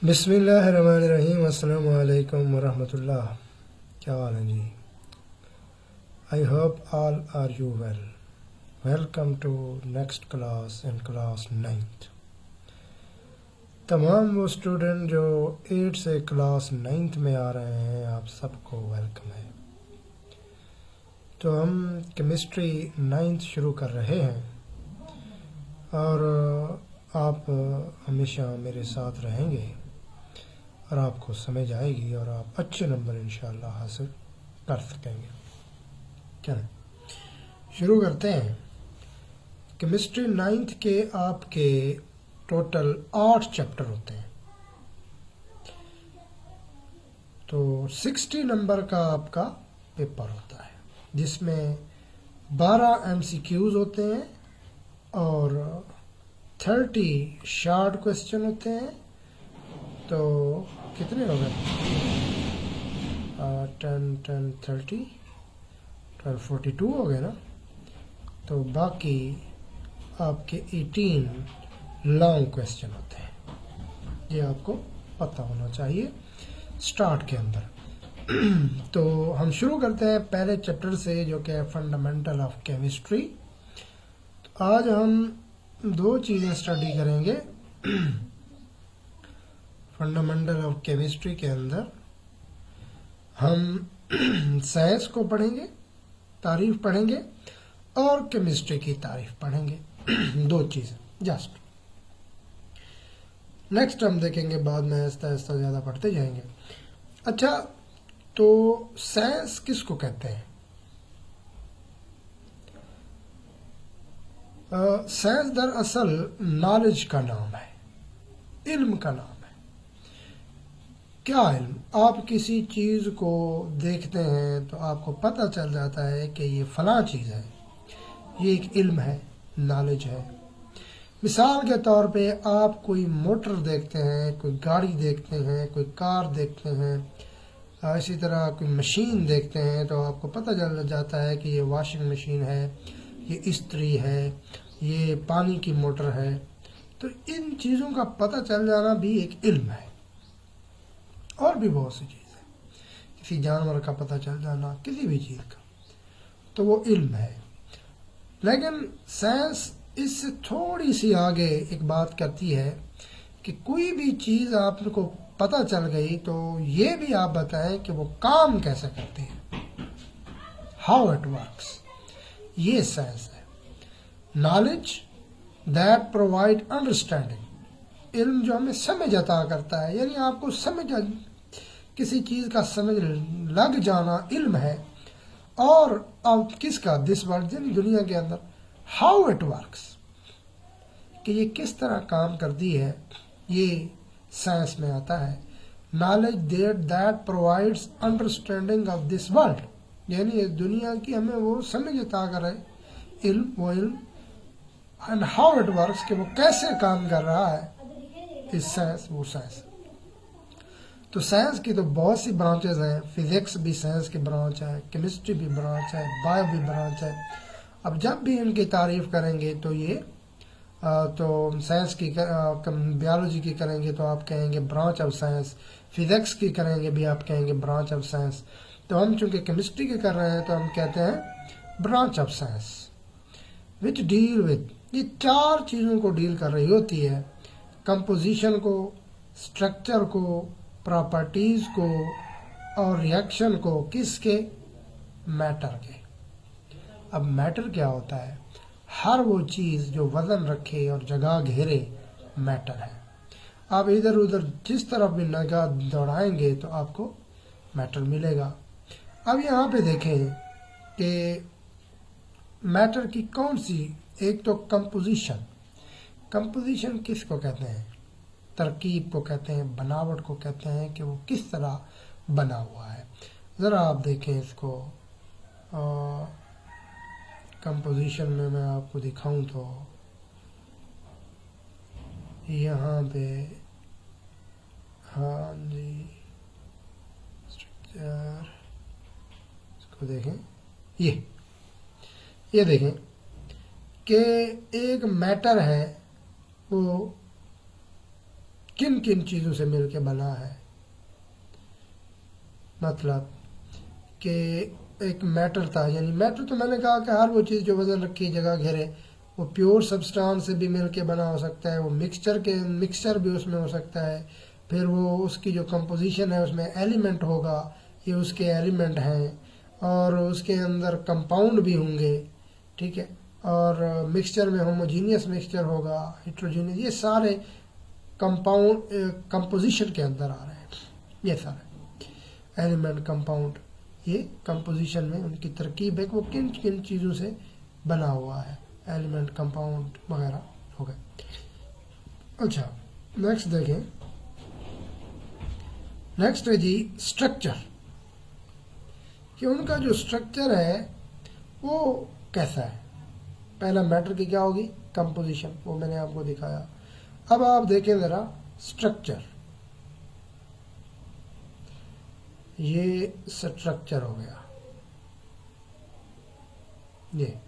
बिस्मिल्लाहिर्रहमानिर्रहीम। अस्सलाम वालेकुम वरहमतुल्लाह। क्या हाल है जी? I hope all are you well. Welcome to next class in class 9th। तमाम वो स्टूडेंट जो 8 से क्लास 9th में आ रहे हैं, आप सबको वेलकम है। तो हम केमिस्ट्री 9th शुरू कर रहे हैं और आप हमेशा मेरे साथ रहेंगे और आपको समझ आएगी और आप अच्छे नंबर इंशाल्लाह हासिल कर सकेंगे। क्या शुरू करते हैं। केमिस्ट्री 9th के आपके टोटल 8 चैप्टर होते हैं, तो 60 नंबर का आपका पेपर होता है जिसमें 12 MCQs होते हैं और 30 शॉर्ट क्वेश्चन होते हैं। तो कितने हो गए? 10 30 12 42 हो गए ना। तो बाकी आपके 18 लॉन्ग क्वेश्चन होते हैं, ये आपको पता होना चाहिए स्टार्ट के अंदर। तो हम शुरू करते हैं पहले चैप्टर से जो कि है फंडामेंटल ऑफ केमिस्ट्री। तो आज हम दो चीज़ें स्टडी करेंगे। फंडामेंटल ऑफ केमिस्ट्री के अंदर हम साइंस को पढ़ेंगे, तारीफ पढ़ेंगे और केमिस्ट्री की तारीफ पढ़ेंगे। दो चीज़ें जस्ट। नेक्स्ट हम देखेंगे बाद में, आहिस्ता आहिस्ता ज़्यादा पढ़ते जाएंगे। अच्छा, तो साइंस किसको कहते हैं? साइंस दरअसल नॉलेज का नाम है, इल्म का नाम है। क्या इल्म? आप किसी चीज़ को देखते हैं तो आपको पता चल जाता है कि ये फलां चीज़ है, ये एक इल्म है, नॉलेज है। मिसाल के तौर पे आप कोई मोटर देखते हैं, कोई गाड़ी देखते हैं, कोई कार देखते हैं, इसी तरह कोई मशीन देखते हैं तो आपको पता चल जाता है कि ये वॉशिंग मशीन है, ये इस्त्री है, ये पानी की मोटर है। तो इन चीज़ों का पता चल जाना भी एक इल्म है। और भी बहुत सी चीज़ है, किसी जानवर का पता चल जाना, किसी भी चीज़ का, तो वो इल्म है। लेकिन साइंस इससे थोड़ी सी आगे एक बात करती है कि कोई भी चीज़ आपको पता चल गई तो ये भी आप बताएं कि वो काम कैसे करती है, हाउ इट वर्क्स। ये साइंस है। नॉलेज दैट प्रोवाइड अंडरस्टैंडिंग, इल्म जो हमें समझ अता करता है, यानी आपको समझ, किसी चीज़ का समझ लग जाना इल्म है। और अब किसका? दिस वर्ल्ड, दुनिया के अंदर हाउ इट वर्क्स, कि ये किस तरह काम करती है, ये साइंस में आता है। Knowledge that provides understanding of this world, यानी इस दुनिया की हमें वो समझ अता करे, इल्म, वो इल्म। एंड हाउ इट वर्क्स, कि वो कैसे काम कर रहा है, इस साइंस, वो साइंस। तो साइंस की तो बहुत सी ब्रांचेज हैं। फिजिक्स भी साइंस की ब्रांच है, केमिस्ट्री भी ब्रांच है, बायो भी ब्रांच है। अब जब भी इनकी तारीफ करेंगे तो ये तो साइंस की, बायोलॉजी की करेंगे तो आप कहेंगे ब्रांच ऑफ साइंस, फिजिक्स की करेंगे भी आप कहेंगे ब्रांच ऑफ साइंस। तो हम चूंकि केमिस्ट्री की कर रहे हैं तो हम कहते हैं branch of science, which deal with, ये चार चीज़ों को डील कर रही होती है। कंपोजिशन को, स्ट्रक्चर को, प्रॉपर्टीज़ को और रिएक्शन को। किसके? मैटर के। अब मैटर क्या होता है? हर वो चीज़ जो वज़न रखे और जगह घेरे, मैटर है। आप इधर उधर जिस तरफ भी निगाह दौड़ाएंगे तो आपको मैटर मिलेगा। अब यहाँ पे देखें कि मैटर की कौन सी, एक तो कंपोजिशन। कंपोजिशन किसको कहते हैं? तरकीब को कहते हैं, बनावट को कहते हैं, कि वो किस तरह बना हुआ है। ज़रा आप देखें इसको। कंपोजिशन में मैं आपको दिखाऊं तो यहाँ पे, हाँ जी, स्ट्रक्चर, इसको देखें, ये देखें कि एक मैटर है, वो किन किन चीज़ों से मिलके बना है। मतलब कि एक मैटर था, यानी मैटर तो मैंने कहा कि हर वो चीज़ जो वज़न रखी जगह घेरे, वो प्योर सब्सटेंस से भी मिलके बना हो सकता है, वो मिक्सचर भी उसमें हो सकता है। फिर वो उसकी जो कंपोजिशन है उसमें एलिमेंट होगा, ये उसके एलिमेंट हैं, और उसके अंदर कंपाउंड भी होंगे, ठीक है। और मिक्सचर में होमोजीनियस मिक्सचर होगा, हेट्रोजीनियस, ये सारे कंपाउंड कंपोजिशन के अंदर आ रहे हैं। ये सारे एलिमेंट कंपाउंड, ये कंपोजिशन में उनकी तरकीब है कि वो किन किन चीज़ों से बना हुआ है, एलिमेंट कंपाउंड वगैरह हो गए। अच्छा, नेक्स्ट देखें। नेक्स्ट है जी स्ट्रक्चर, कि उनका जो स्ट्रक्चर है वो कैसा है। पहला मैटर की क्या होगी, कंपोजिशन, वो मैंने आपको दिखाया। अब आप देखें ज़रा स्ट्रक्चर, ये स्ट्रक्चर हो गया, ये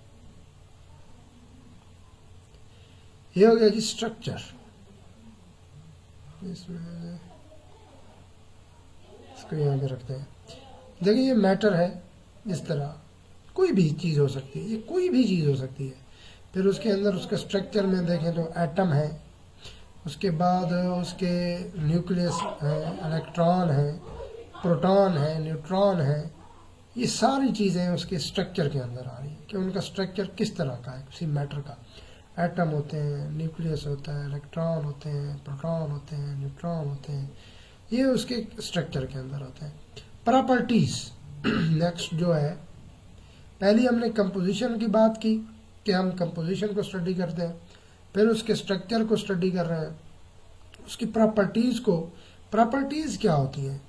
हो गया जी स्ट्रक्चर। इसमें इसको यहाँ पे रखते हैं। देखिए ये मैटर है, इस तरह कोई भी चीज़ हो सकती है, ये कोई भी चीज़ हो सकती है। फिर उसके अंदर उसके स्ट्रक्चर में देखें तो एटम है, उसके बाद उसके न्यूक्लियस है, इलेक्ट्रॉन है, प्रोटॉन है, न्यूट्रॉन है, ये सारी चीज़ें उसके स्ट्रक्चर के अंदर आ रही हैं कि उनका स्ट्रक्चर किस तरह का है। किसी मैटर का एटम होते हैं, न्यूक्लियस होता है, इलेक्ट्रॉन होते हैं, प्रोटॉन होते हैं, न्यूट्रॉन होते हैं, ये उसके स्ट्रक्चर के अंदर होते हैं। प्रॉपर्टीज़ नेक्स्ट जो है, पहले हमने कंपोजिशन की बात की कि हम कंपोजिशन को स्टडी करते हैं, फिर उसके स्ट्रक्चर को स्टडी कर रहे हैं, उसकी प्रॉपर्टीज़ को। प्रॉपर्टीज़ क्या होती हैं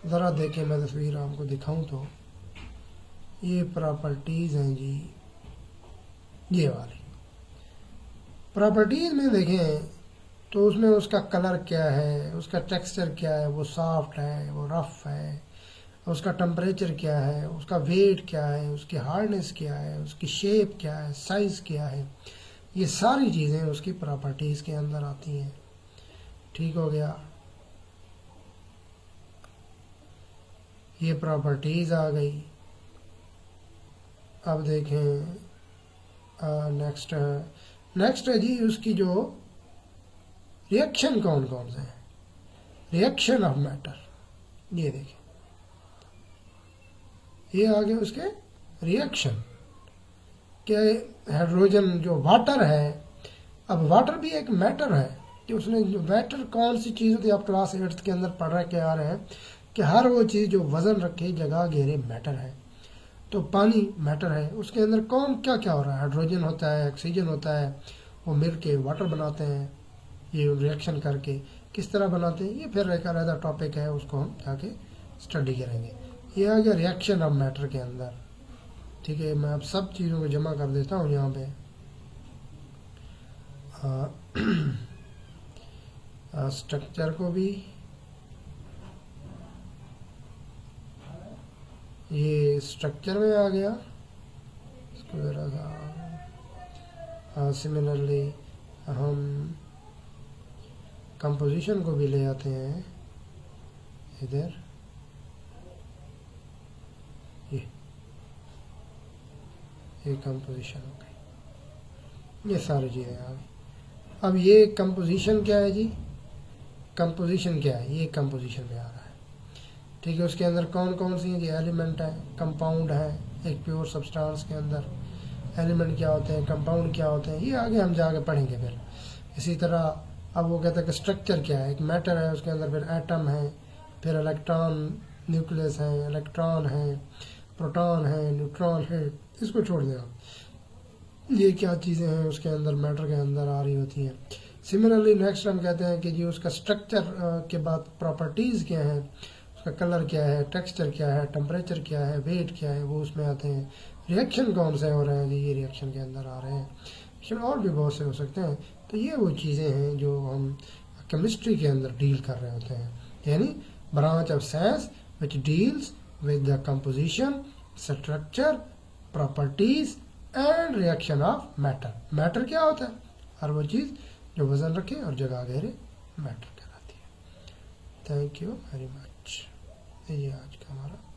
ज़रा देखें, मैं तस्वीर आपको दिखाऊं तो ये प्रॉपर्टीज़ हैं जी, ये वाली प्रॉपर्टीज़ में देखें तो उसमें उसका कलर क्या है, उसका टेक्सचर क्या है, वो सॉफ्ट है, वो रफ है, उसका टेम्परेचर क्या है, उसका वेट क्या है, उसकी हार्डनेस क्या है, उसकी शेप क्या है, साइज़ क्या है, ये सारी चीज़ें उसकी प्रॉपर्टीज़ के अंदर आती हैं। ठीक हो गया, ये प्रॉपर्टीज़ आ गई। अब देखें नेक्स्ट है जी उसकी जो रिएक्शन कौन कौन से हैं, रिएक्शन ऑफ मैटर। ये देखें, ये आगे उसके रिएक्शन क्या, हाइड्रोजन जो वाटर है, अब वाटर भी एक मैटर है कि उसने जो मैटर कौन सी चीज़ होती है, आप क्लास 8 के अंदर पढ़ के आ रहे हैं कि हर वो चीज़ जो वज़न रखे जगह घेरे मैटर है। तो पानी मैटर है, उसके अंदर कौन क्या क्या हो रहा है, हाइड्रोजन होता है, ऑक्सीजन होता है, वो मिल के वाटर बनाते हैं। ये रिएक्शन करके किस तरह बनाते हैं, ये फिर एक अलग टॉपिक है, उसको हम जाके स्टडी करेंगे। ये आ गया रिएक्शन ऑफ मैटर के अंदर। ठीक है, मैं अब सब चीज़ों को जमा कर देता हूँ यहाँ पे। स्ट्रक्चर को भी, ये स्ट्रक्चर में आ गया, इसको ज़रा सा सिमिलरली हम कंपोजिशन को भी ले आते हैं इधर। ये कंपोजिशन हो गई, ये सारी चीज़ें आ गई। अब ये कंपोजिशन क्या है जी, कंपोजिशन क्या है, ये कंपोजिशन में आ रहा है। ठीक है, उसके अंदर कौन कौन सी जी एलिमेंट है, कंपाउंड है, एक प्योर सब्सटेंस के अंदर एलिमेंट क्या होते हैं, कंपाउंड क्या होते हैं, ये आगे हम जाके पढ़ेंगे फिर। इसी तरह अब वो कहते हैं कि स्ट्रक्चर क्या है, एक मैटर है, उसके अंदर फिर एटम है, फिर इलेक्ट्रॉन न्यूक्लियस है, इलेक्ट्रॉन है, प्रोटॉन है, न्यूट्रॉन है, इसको छोड़ दें आप। ये क्या चीज़ें हैं उसके अंदर मैटर के अंदर आ रही होती हैं। सिमिलरली नेक्स्ट हम कहते हैं कि जी उसका स्ट्रक्चर के बाद प्रॉपर्टीज़ क्या हैं, उसका कलर क्या है, टेक्सचर क्या है, टेम्परेचर क्या है, वेट क्या है, वो उसमें आते हैं। रिएक्शन कौन से हो रहे हैं जी, ये रिएक्शन के अंदर आ रहे हैं। रिएक्शन और भी बहुत से हो सकते हैं। तो ये वो चीज़ें हैं जो हम केमिस्ट्री के अंदर डील कर रहे होते हैं, यानी branch of science which deals with the composition, structure, properties and reaction of matter. Matter क्या होता है, हर वो चीज़ जो वजन रखे और जगह घेरे मैटर कहलाती थैंक यू वेरी मच। ये आज का हमारा